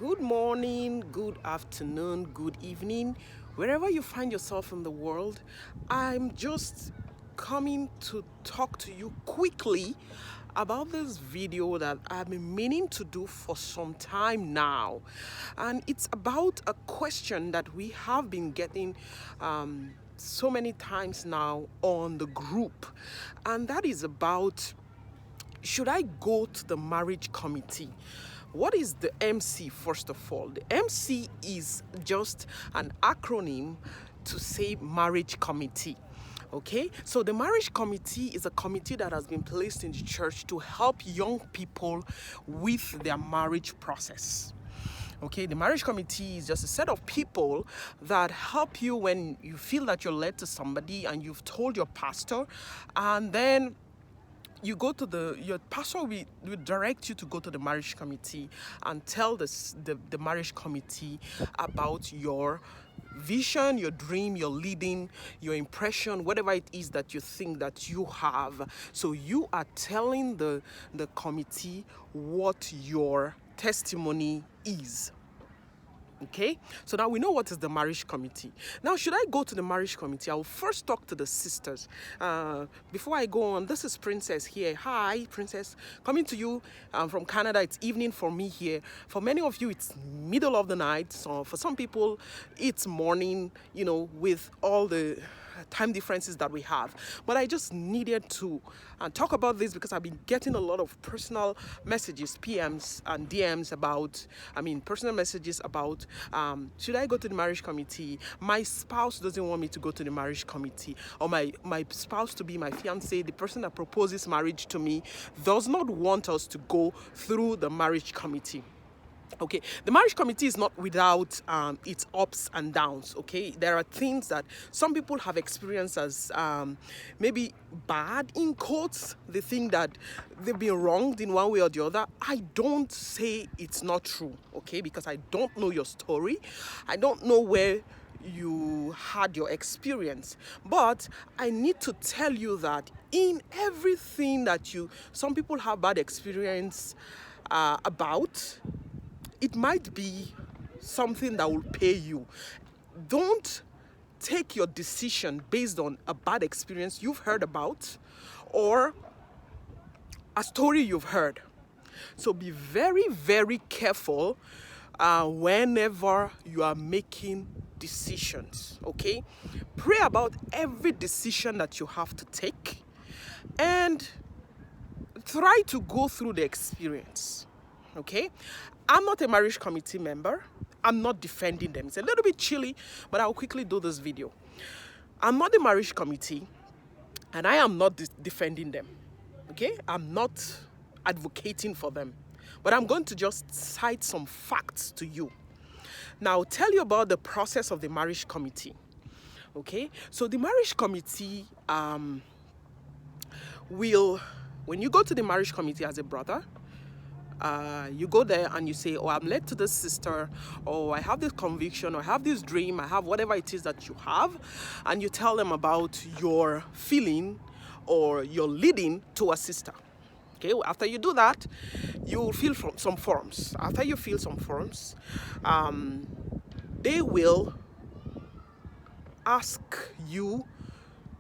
Good morning, good afternoon, good evening, wherever you find yourself in the world. I'm just coming to talk to you quickly about this video that I've been meaning to do for some time now. And it's about a question that we have been getting so many times now on the group. And that is about, should I go to the marriage committee? What is the MC, first of all? The MC is just an acronym to say marriage committee. Okay, so the marriage committee is a committee that has been placed in the church to help young people with their marriage process. Okay, the marriage committee is just a set of people that help you when you feel that you're led to somebody and you've told your pastor, and then you go to your pastor will direct you to go to the marriage committee and tell the marriage committee about your vision, your dream, your leading, your impression, whatever it is that you think that you have. So you are telling the committee what your testimony is. Okay, so now we know what is the marriage committee. Now, should I go to the marriage committee? I will first talk to the sisters. Before I go on, this is Princess here. Hi, Princess. Coming to you from Canada. It's evening for me here. For many of you, it's middle of the night. So for some people, it's morning, with all the time differences that we have. But I just needed to talk about this because I've been getting a lot of personal messages, PMs and DMs personal messages about, should I go to the marriage committee? My spouse doesn't want me to go to the marriage committee. Or my spouse to be, my fiance, the person that proposes marriage to me, does not want us to go through the marriage committee. Okay, the marriage committee is not without its ups and downs. Okay, there are things that some people have experienced as maybe bad in quotes. They think that they've been wronged in one way or the other. I don't say it's not true, okay, because I don't know your story. I don't know where you had your experience, but I need to tell you that in everything that some people have bad experience about, it might be something that will pay you. Don't take your decision based on a bad experience you've heard about or a story you've heard. So be very, very careful whenever you are making decisions, okay? Pray about every decision that you have to take and try to go through the experience. Okay, I'm not a marriage committee member. I'm not defending them. It's a little bit chilly, but I'll quickly do this video. I'm not the marriage committee, and I am not defending them. Okay, I'm not advocating for them, but I'm going to just cite some facts to you. Now, I'll tell you about the process of the marriage committee. Okay, so the marriage committee when you go to the marriage committee as a brother, you go there and you say, I'm led to this sister, or I have this conviction, or I have this dream, I have whatever it is that you have, and you tell them about your feeling or your leading to a sister. Okay, after you do that, you will fill some forms. After you fill some forms, they will ask you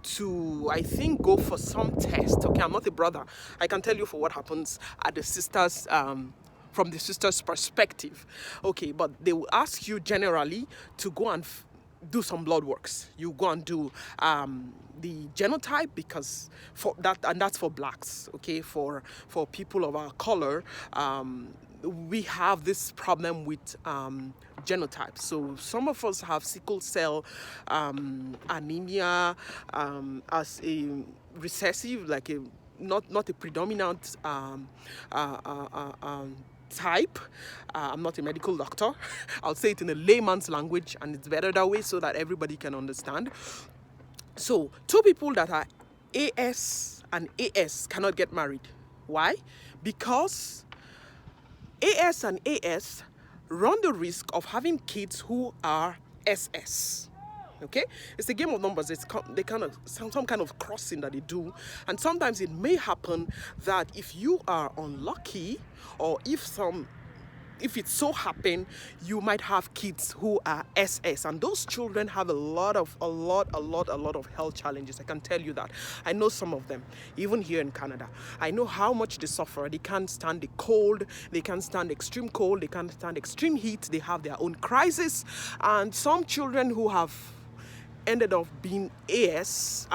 to, I think, go for some test. Okay, I'm not a brother. I can tell you for what happens at the sisters, from the sisters' perspective. Okay, but they will ask you generally to go and do some blood works. You go and do the genotype, because for that, and that's for blacks. Okay, for people of our color, we have this problem with genotype. So some of us have sickle cell anemia as a recessive, like not a predominant type. I'm not a medical doctor. I'll say it in a layman's language, and it's better that way so that everybody can understand. So two people that are AS and AS cannot get married. Why? Because AS and AS run the risk of having kids who are SS. Okay, it's a game of numbers. They kind of some kind of crossing that they do, and sometimes it may happen that if you are unlucky, or if some if it so happen, you might have kids who are SS, and those children have a lot of health challenges. I can tell you that. I know some of them, even here in Canada. I know how much they suffer. They can't stand the cold. They can't stand extreme cold. They can't stand extreme heat. They have their own crisis, and some children who have ended up being SS,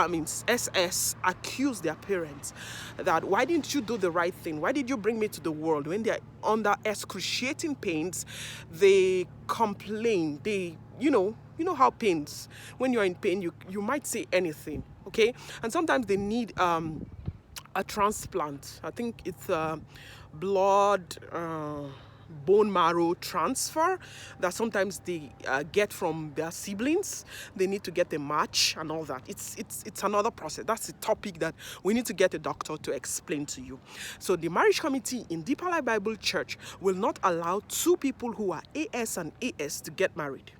accuse their parents that, why didn't you do the right thing? Why did you bring me to the world? When they're under excruciating pains, they complain. You know how pains, when you're in pain, you might say anything, okay? And sometimes they need a transplant. I think it's blood, bone marrow transfer that sometimes they get from their siblings. They need to get a match and all that. It's another process. That's a topic that we need to get a doctor to explain to you. So the marriage committee in Deeper Life Bible Church will not allow two people who are AS and AS to get married.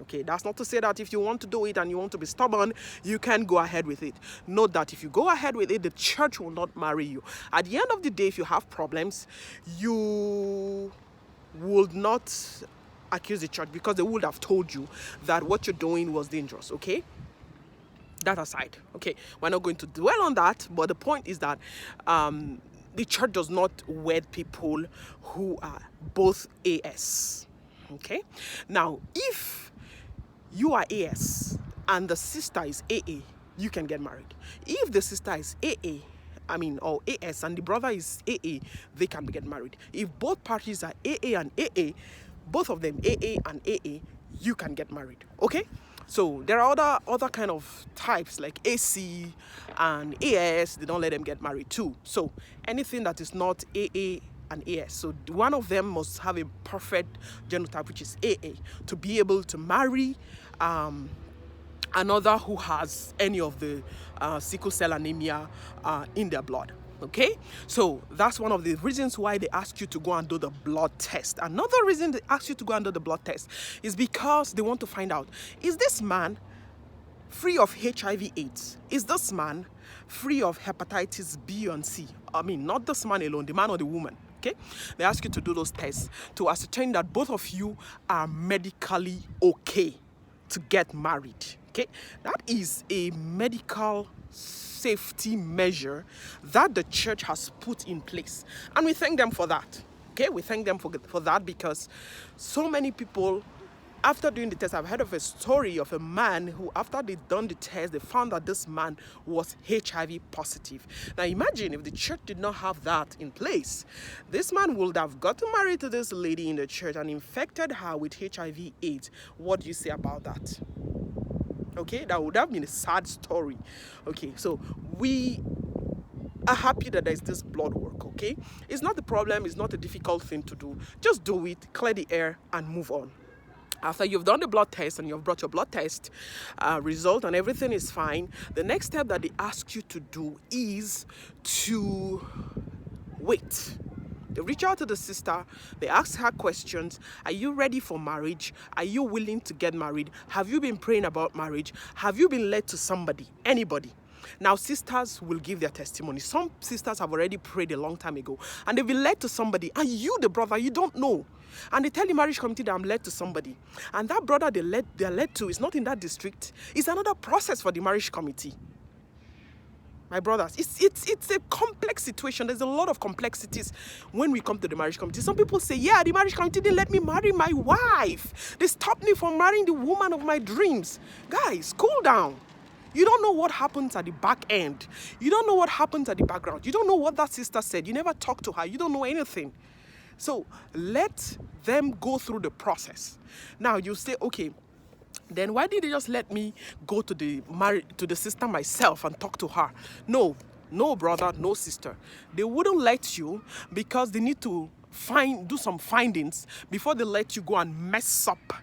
Okay, that's not to say that if you want to do it and you want to be stubborn, you can go ahead with it. Note that if you go ahead with it, the church will not marry you. At the end of the day, if you have problems, you would not accuse the church, because they would have told you that what you're doing was dangerous, okay? That aside, okay? We're not going to dwell on that, but the point is that the church does not wed people who are both AS, okay? Now, if you are AS and the sister is AA, you can get married. If the sister is AA, or AS, and the brother is AA, they can get married. If both parties are AA and AA, both of them AA and AA, you can get married, okay? So there are other kind of types like AC and AS, they don't let them get married too. So anything that is not AA and AS, so one of them must have a perfect genotype, which is AA, to be able to marry another who has any of the sickle cell anemia in their blood. Okay, so that's one of the reasons why they ask you to go and do the blood test. Another reason they ask you to go and do the blood test is because they want to find out, is this man free of HIV/AIDS? Is this man free of hepatitis B and C? Not this man alone, the man or the woman. Okay, they ask you to do those tests to ascertain that both of you are medically okay to get married. Okay, that is a medical safety measure that the church has put in place, and we thank them for that. Okay, we thank them for that, because so many people, after doing the test, I've heard of a story of a man who, after they'd done the test, they found that this man was HIV positive. Now imagine if the church did not have that in place. This man would have gotten married to this lady in the church and infected her with HIV/AIDS. What do you say about that? Okay, that would have been a sad story. Okay, so we are happy that there's this blood work, okay? It's not the problem, it's not a difficult thing to do. Just do it, clear the air, and move on. After you've done the blood test and you've brought your blood test result and everything is fine, the next step that they ask you to do is to wait. They reach out to the sister, they ask her questions. Are you ready for marriage? Are you willing to get married? Have you been praying about marriage? Have you been led to somebody? Anybody? Now, sisters will give their testimony. Some sisters have already prayed a long time ago, and they've been led to somebody, and you, the brother, you don't know. And they tell the marriage committee that I'm led to somebody. And that brother they're led to is not in that district. It's another process for the marriage committee. My brothers, it's a complex situation. There's a lot of complexities when we come to the marriage committee. Some people say, yeah, the marriage committee didn't let me marry my wife. They stopped me from marrying the woman of my dreams. Guys, cool down. You don't know what happens at the back end. You don't know what happens at the background. You don't know what that sister said. You never talked to her. You don't know anything. So let them go through the process. Now you say, okay, then why did they just let me go to the sister myself and talk to her? No brother, no sister. They wouldn't let you because they need to do some findings before they let you go and mess up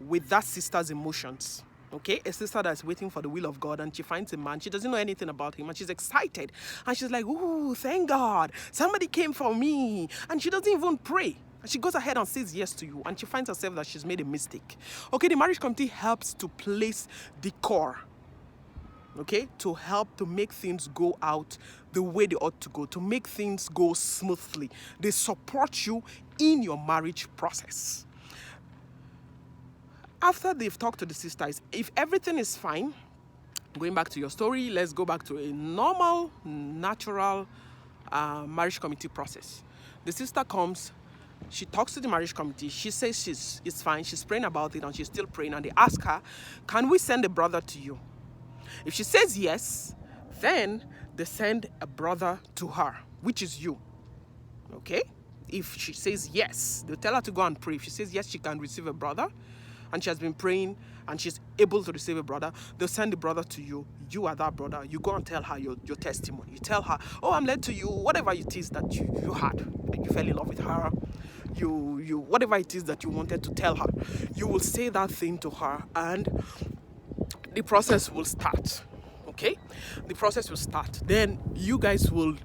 with that sister's emotions. Okay, a sister that's waiting for the will of God, and she finds a man, she doesn't know anything about him, and she's excited, and she's like, ooh, thank God, somebody came for me, and she doesn't even pray. She goes ahead and says yes to you, and she finds herself that she's made a mistake. Okay, the marriage committee helps to place decor. okay, to help to make things go out the way they ought to go, to make things go smoothly. They support you in your marriage process. After they've talked to the sisters, if everything is fine, going back to your story, let's go back to a normal, natural marriage committee process. The sister comes, she talks to the marriage committee, she says it's fine, she's praying about it, and she's still praying, and they ask her, can we send a brother to you? If she says yes, then they send a brother to her, which is you. Okay? If she says yes, they'll tell her to go and pray. If she says yes, she can receive a brother, and she has been praying and she's able to receive a brother, they'll send the brother to you. You are that brother. You go and tell her your testimony. You tell her, oh, I'm led to you, whatever it is that you had. You fell in love with her. You whatever it is that you wanted to tell her, you will say that thing to her, and the process will start. Okay? The process will start. Then you guys will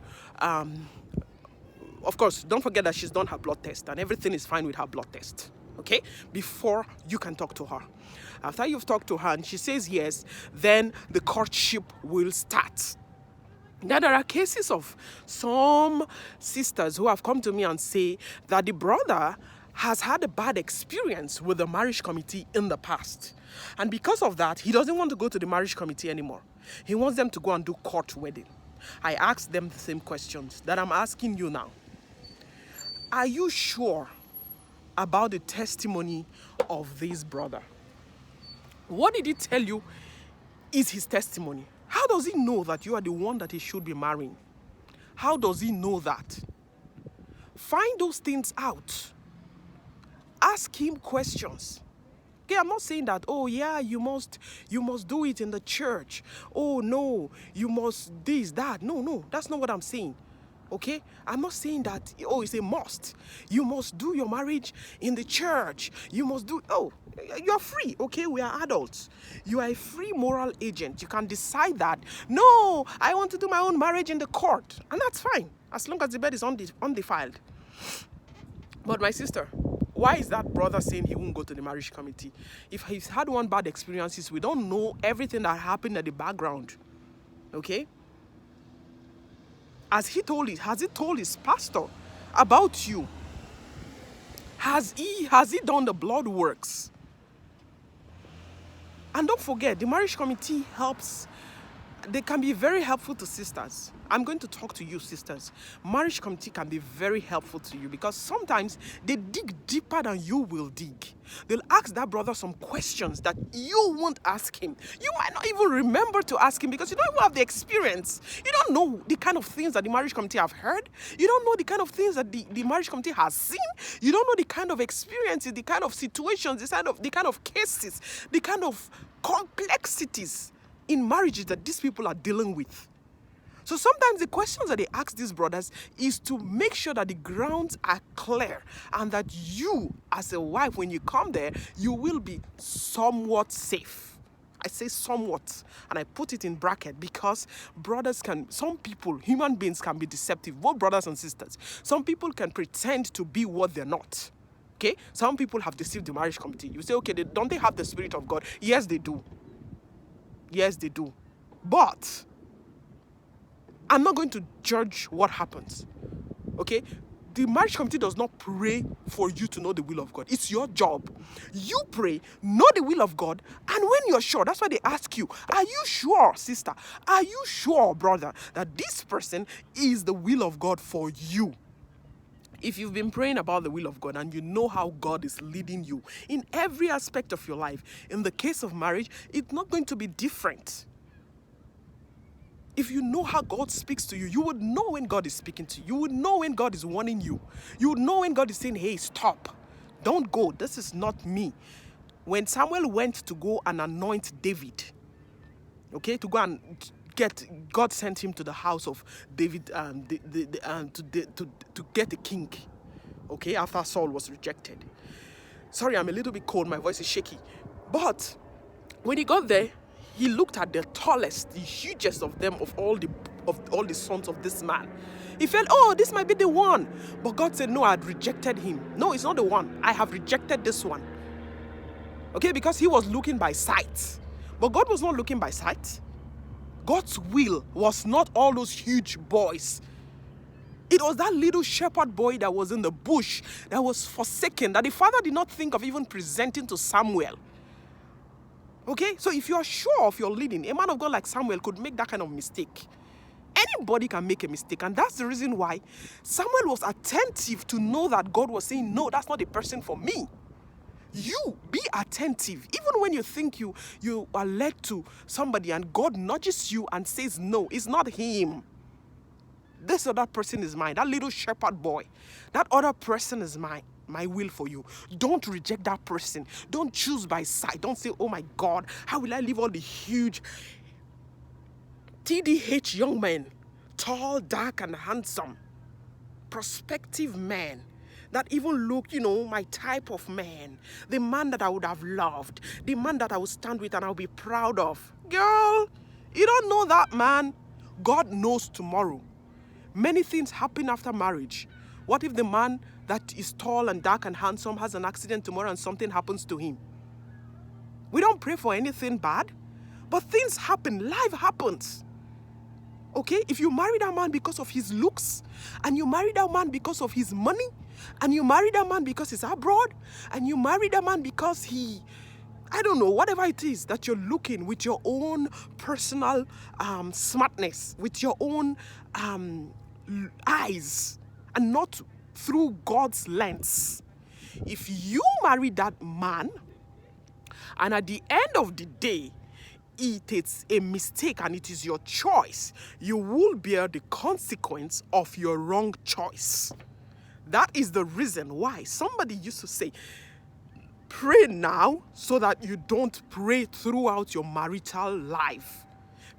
of course, don't forget that she's done her blood test and everything is fine with her blood test. Okay? Before you can talk to her. After you've talked to her and she says yes, then the courtship will start. Now, there are cases of some sisters who have come to me and say that the brother has had a bad experience with the marriage committee in the past. And because of that, he doesn't want to go to the marriage committee anymore. He wants them to go and do court wedding. I asked them the same questions that I'm asking you now. Are you sure about the testimony of this brother? What did he tell you is his testimony? How does he know that you are the one that he should be marrying? How does he know that? Find those things out. Ask him questions. Okay, I'm not saying that, oh yeah, you must do it in the church. Oh no, you must this, that. No, that's not what I'm saying. Okay? I'm not saying that, oh, it's a must. You must do your marriage in the church. You must do, oh, you're free, okay? We are adults. You are a free moral agent. You can decide that, no, I want to do my own marriage in the court. And that's fine, as long as the bed is undefiled. But my sister, why is that brother saying he won't go to the marriage committee? If he's had one bad experiences, we don't know everything that happened at the background. Okay? Has he told his pastor about you? Has he done the blood works? And don't forget, the marriage committee helps. They can be very helpful to sisters. I'm going to talk to you, sisters. Marriage committee can be very helpful to you because sometimes they dig deeper than you will dig. They'll ask that brother some questions that you won't ask him. You might not even remember to ask him because you don't even have the experience. You don't know the kind of things that the marriage committee have heard. You don't know the kind of things that the marriage committee has seen. You don't know the kind of experiences, the kind of situations, the kind of cases, the kind of complexities in marriages that these people are dealing with. So sometimes the questions that they ask these brothers is to make sure that the grounds are clear and that you, as a wife, when you come there, you will be somewhat safe. I say somewhat, and I put it in bracket because some people, human beings can be deceptive, both brothers and sisters. Some people can pretend to be what they're not. Okay? Some people have deceived the marriage committee. You say, okay, don't they have the Spirit of God? Yes, they do. Yes, they do. But I'm not going to judge what happens. Okay? The marriage committee does not pray for you to know the will of God. It's your job. You pray, know the will of God, and when you're sure, that's why they ask you, are you sure, sister? Are you sure, brother, that this person is the will of God for you? If you've been praying about the will of God and you know how God is leading you in every aspect of your life, in the case of marriage, it's not going to be different. If you know how God speaks to you, you would know when God is speaking to you. You would know when God is warning you. You would know when God is saying, hey, stop. Don't go. This is not me. When Samuel went to go and anoint David, okay, to go and God sent him to the house of David to get a king, okay, after Saul was rejected. Sorry, I'm a little bit cold. My voice is shaky. But when he got there, he looked at the tallest, the hugest of them, of all the sons of this man. He felt, oh, this might be the one. But God said, no, I had rejected him. No, it's not the one. I have rejected this one. Okay, because he was looking by sight. But God was not looking by sight. God's will was not all those huge boys. It was that little shepherd boy that was in the bush, that was forsaken, that the father did not think of even presenting to Samuel. Okay, so if you are sure of your leading, a man of God like Samuel could make that kind of mistake. Anybody can make a mistake, and that's the reason why Samuel was attentive to know that God was saying, no, that's not the person for me. You be attentive. Even when you think you are led to somebody and God nudges you and says, no, it's not him. This other person is mine. That little shepherd boy, that other person is mine. My will for you. Don't reject that person. Don't choose by sight. Don't say, oh my God, how will I leave all the huge TDH young men, tall, dark, and handsome, prospective men that even look, my type of man, the man that I would have loved, the man that I would stand with and I'll be proud of. Girl, you don't know that man. God knows tomorrow. Many things happen after marriage. What if the man that is tall and dark and handsome has an accident tomorrow and something happens to him? We don't pray for anything bad, but things happen. Life happens. Okay? If you marry that man because of his looks, and you marry that man because of his money, and you marry that man because he's abroad, and you marry that man because he, I don't know, whatever it is that you're looking with your own personal smartness, with your own eyes, and not through God's lens. If you marry that man, and at the end of the day, it is a mistake and it is your choice, you will bear the consequence of your wrong choice. That is the reason why somebody used to say, pray now so that you don't pray throughout your marital life.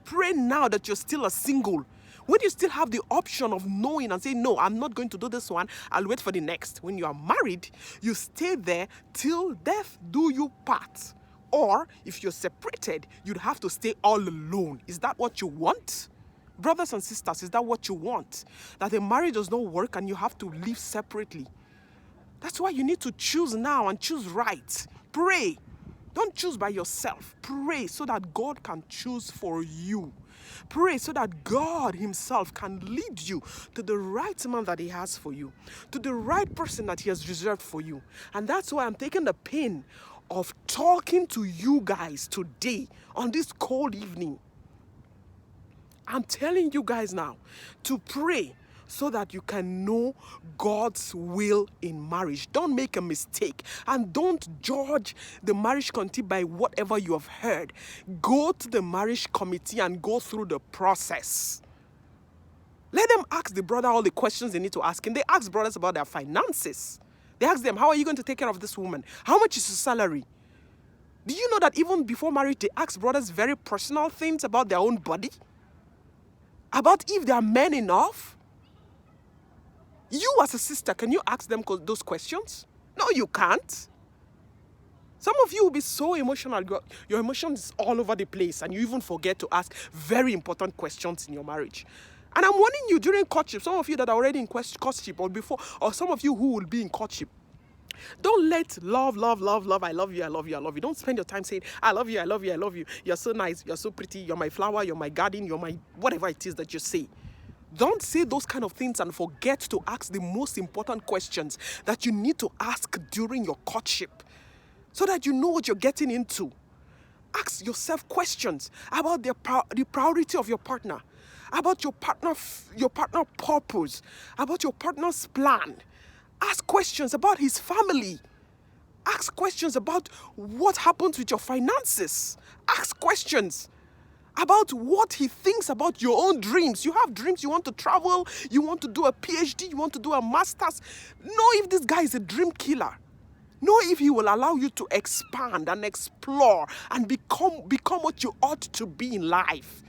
Pray now that you're still a single. When you still have the option of knowing and saying, no, I'm not going to do this one, I'll wait for the next. When you are married, you stay there till death do you part. Or if you're separated, you'd have to stay all alone. Is that what you want? Brothers and sisters, is that what you want? That a marriage does not work and you have to live separately? That's why you need to choose now and choose right. Pray. Don't choose by yourself. Pray so that God can choose for you. Pray so that God himself can lead you to the right man that he has for you, to the right person that he has reserved for you. And that's why I'm taking the pain of talking to you guys today on this cold evening. I'm telling you guys now to pray so that you can know God's will in marriage. Don't make a mistake and don't judge the marriage committee by whatever you have heard. Go to the marriage committee and go through the process. Let them ask the brother all the questions they need to ask him. They ask brothers about their finances. They ask them, how are you going to take care of this woman? How much is your salary? Do you know that even before marriage, they ask brothers very personal things about their own body? About if they are men enough? You as a sister, can you ask them those questions? No, you can't. Some of you will be so emotional. Your emotions all over the place and you even forget to ask very important questions in your marriage. And I'm warning you during courtship, some of you that are already in courtship or before, or some of you who will be in courtship, don't let love, I love you, I love you, I love you. Don't spend your time saying, I love you, I love you, I love you. You're so nice, you're so pretty, you're my flower, you're my garden, you're my whatever it is that you say. Don't say those kind of things and forget to ask the most important questions that you need to ask during your courtship so that you know what you're getting into. Ask yourself questions about the priority of your partner, about your partner purpose, about your partner's plan. Ask questions about his family. Ask questions about what happens with your finances. Ask questions about what he thinks about your own dreams. You have dreams, you want to travel, you want to do a PhD, you want to do a master's. Know if this guy is a dream killer. Know if he will allow you to expand and explore and become what you ought to be in life.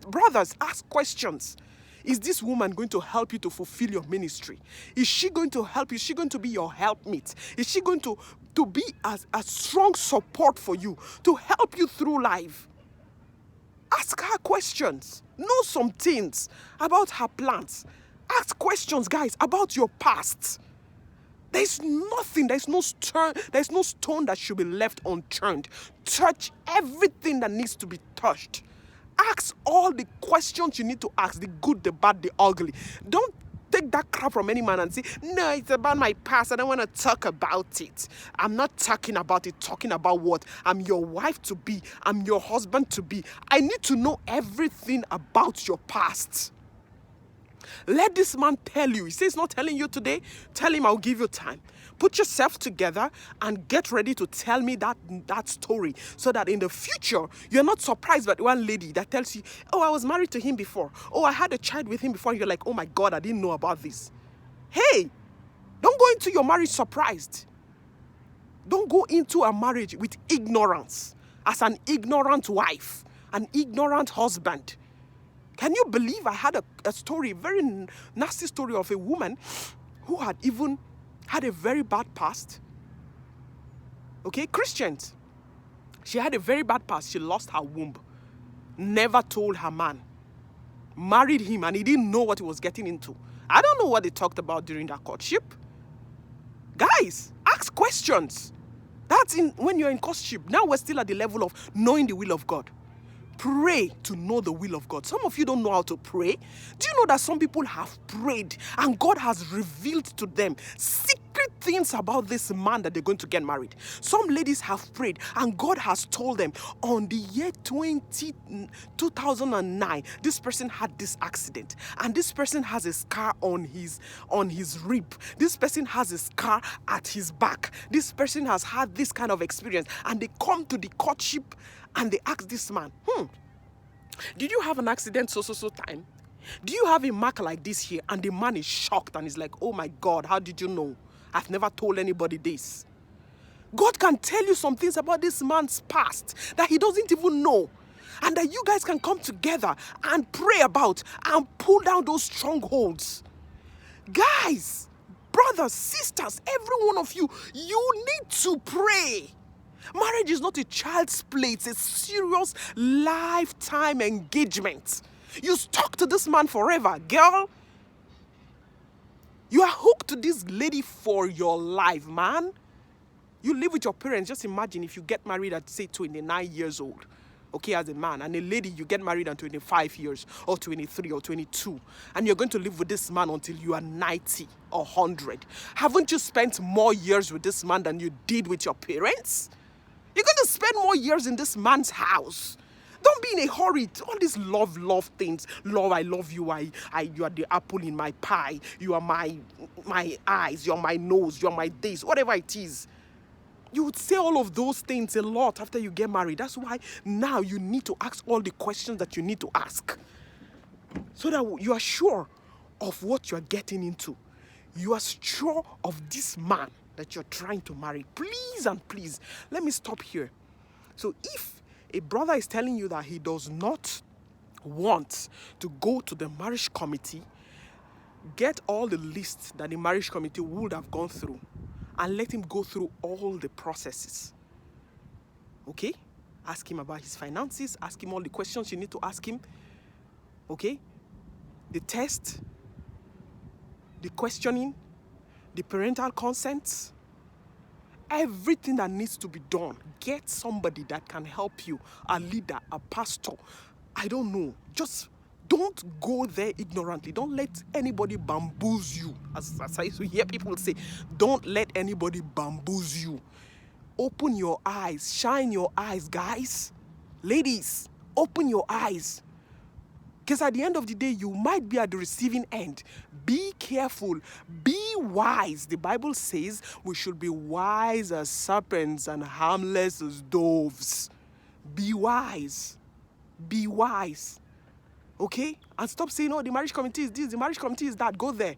Brothers, ask questions. Is this woman going to help you to fulfill your ministry? Is she going to help you? Is she going to be your helpmate? Is she going to be a strong support for you, to help you through life? Ask her questions. Know some things about her plans. Ask questions, guys, about your past. There's nothing, there's no stone that should be left unturned. Touch everything that needs to be touched. Ask all the questions you need to ask, the good, the bad, the ugly. Don't take that crap from any man and say, no, it's about my past. I don't want to talk about it. I'm not talking about it. Talking about what? I'm your wife to be. I'm your husband to be. I need to know everything about your past. Let this man tell you. He says he's not telling you today. Tell him I'll give you time. Put yourself together and get ready to tell me that story so that in the future, you're not surprised by one lady that tells you, oh, I was married to him before. Oh, I had a child with him before. And you're like, oh my God, I didn't know about this. Hey, don't go into your marriage surprised. Don't go into a marriage with ignorance as an ignorant wife, an ignorant husband. Can you believe I had a story, a very nasty story of a woman who had even had a very bad past? Okay, Christians. She had a very bad past. She lost her womb. Never told her man. Married him and he didn't know what he was getting into. I don't know what they talked about during that courtship. Guys, ask questions. That's when you're in courtship. Now we're still at the level of knowing the will of God. Pray to know the will of God. Some of you don't know how to pray. Do you know that some people have prayed and God has revealed to them secret things about this man that they're going to get married? Some ladies have prayed and God has told them on the year 2009, this person had this accident and this person has a scar on his rib. This person has a scar at his back. This person has had this kind of experience, and they come to the courtship and they ask this man, did you have an accident so time? Do you have a mark like this here? And the man is shocked and he's like, oh my God, how did you know? I've never told anybody this. God can tell you some things about this man's past that he doesn't even know. And that you guys can come together and pray about and pull down those strongholds. Guys, brothers, sisters, every one of you, you need to pray. Marriage is not a child's play. It's a serious lifetime engagement. You stuck to this man forever, girl. You are hooked to this lady for your life, man. You live with your parents. Just imagine if you get married at, say, 29 years old. Okay, as a man. And a lady, you get married at 25 years or 23 or 22. And you're going to live with this man until you are 90 or 100. Haven't you spent more years with this man than you did with your parents? You're going to spend more years in this man's house. Don't be in a hurry. All these love things. Love, I love you. You are the apple in my pie. You are my eyes. You're my nose. You're my this. Whatever it is. You would say all of those things a lot after you get married. That's why now you need to ask all the questions that you need to ask. So that you are sure of what you are getting into. You are sure of this man that you're trying to marry. Please and please, let me stop here. So if a brother is telling you that he does not want to go to the marriage committee, get all the lists that the marriage committee would have gone through and let him go through all the processes. Okay? Ask him about his finances. Ask him all the questions you need to ask him. Okay? The test, the questioning, the parental consent, everything that needs to be done. Get somebody that can help you, a leader, a pastor. I don't know. Just don't go there ignorantly. Don't let anybody bamboozle you. As I used to hear people say, don't let anybody bamboozle you. Open your eyes. Shine your eyes, guys. Ladies, open your eyes. Because at the end of the day, you might be at the receiving end. Be careful. Be wise. The Bible says we should be wise as serpents and harmless as doves. Be wise. Be wise. Okay? And stop saying, oh, the marriage committee is this, the marriage committee is that. Go there.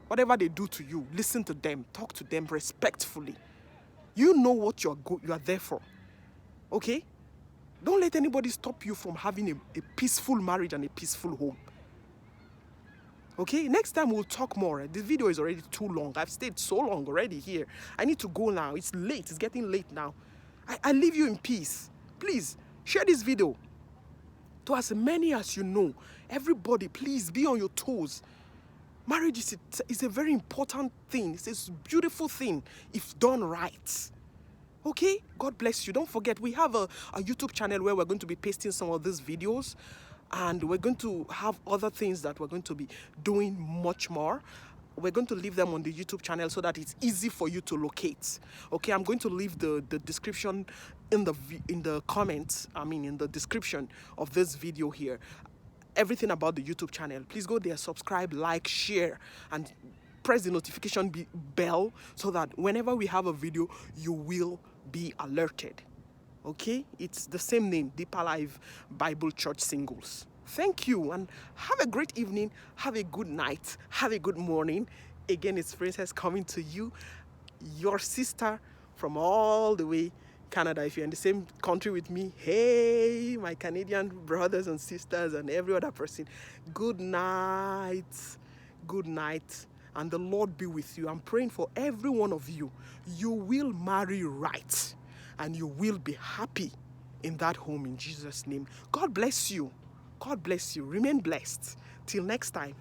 Whatever they do to you, listen to them. Talk to them respectfully. You know what you are there for. Okay? Don't let anybody stop you from having a peaceful marriage and a peaceful home. Okay? Next time we'll talk more. This video is already too long. I've stayed so long already here. I need to go now. It's late. It's getting late now. I leave you in peace. Please, share this video to as many as you know. Everybody, please be on your toes. Marriage is a very important thing. It's a beautiful thing if done right. Okay, God bless you. Don't forget, we have a YouTube channel where we're going to be pasting some of these videos, and we're going to have other things that we're going to be doing much more. We're going to leave them on the YouTube channel so that it's easy for you to locate. Okay, I'm going to leave the description in the comments, in the description of this video here, everything about the YouTube channel. Please go there, subscribe, like, share, and press the notification bell so that whenever we have a video, you will be alerted. Okay, it's the same name, Deeper Life Bible Church Singles. Thank you, and have a great evening, have a good night, have a good morning. Again, it's Princess coming to you, your sister from all the way Canada. If you're in the same country with me, hey, my Canadian brothers and sisters and every other person, good night, good night, and the Lord be with you. I'm praying for every one of you. You will marry right, and you will be happy in that home in Jesus' name. God bless you. God bless you. Remain blessed. Till next time.